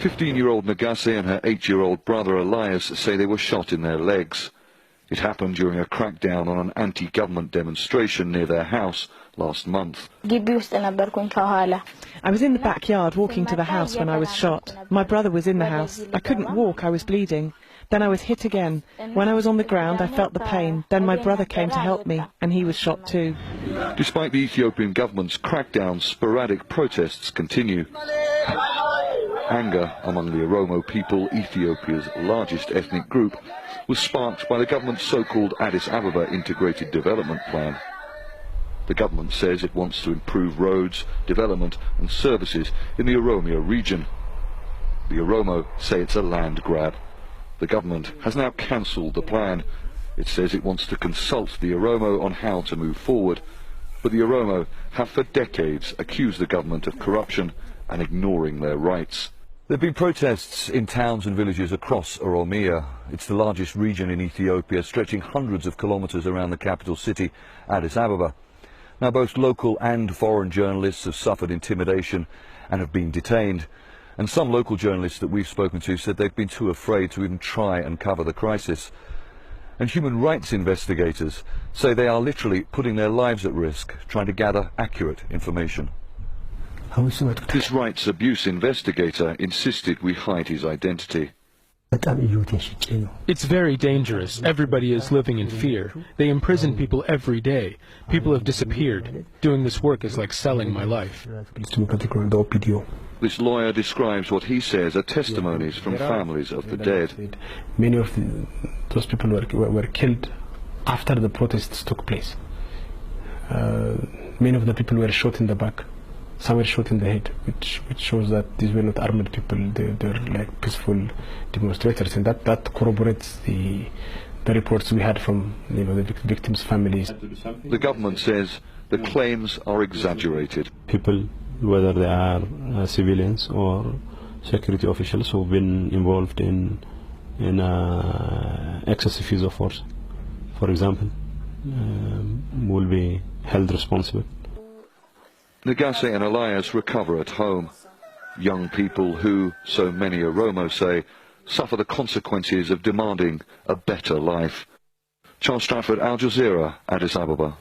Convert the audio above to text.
15-year-old Nagase and her 8-year-old brother Elias say they were shot in their legs. It happened during a crackdown on an anti-government demonstration near their house last month. I was in the backyard walking to the house when I was shot. My brother was in the house. I couldn't walk, I was bleeding. Then I was hit again. When I was on the ground, I felt the pain. Then my brother came to help me, and he was shot too. Despite the Ethiopian government's crackdown, sporadic protests continue. Anger among the Oromo people, Ethiopia's largest ethnic group, was sparked by the government's so-called Addis Ababa Integrated Development Plan. The government says it wants to improve roads, development and services in the Oromia region. The Oromo say it's a land grab. The government has now cancelled the plan. It says it wants to consult the Oromo on how to move forward. But the Oromo have for decades accused the government of corruption and ignoring their rights. There have been protests in towns and villages across Oromia. It's the largest region in Ethiopia, stretching hundreds of kilometres around the capital city, Addis Ababa. Now, both local and foreign journalists have suffered intimidation and have been detained. And some local journalists that we've spoken to said they've been too afraid to even try and cover the crisis. And human rights investigators say they are literally putting their lives at risk, trying to gather accurate information. This rights abuse investigator insisted we hide his identity. It's very dangerous. Everybody is living in fear. They imprison people every day. People have disappeared. Doing this work is like selling my life. This lawyer describes what he says are testimonies from families of the dead. Many of those people were killed after the protests took place. Many of the people were shot in the back. Some were shot in the head, which shows that these were not armored people. They're like peaceful demonstrators, and that corroborates the reports we had from the victims' families. The government says the claims are exaggerated. People, whether they are civilians or security officials who've been involved in excessive use of force, for example, will be held responsible. Nagase and Elias recover at home. Young people who, so many Oromo say, suffer the consequences of demanding a better life. Charles Stratford, Al Jazeera, Addis Ababa.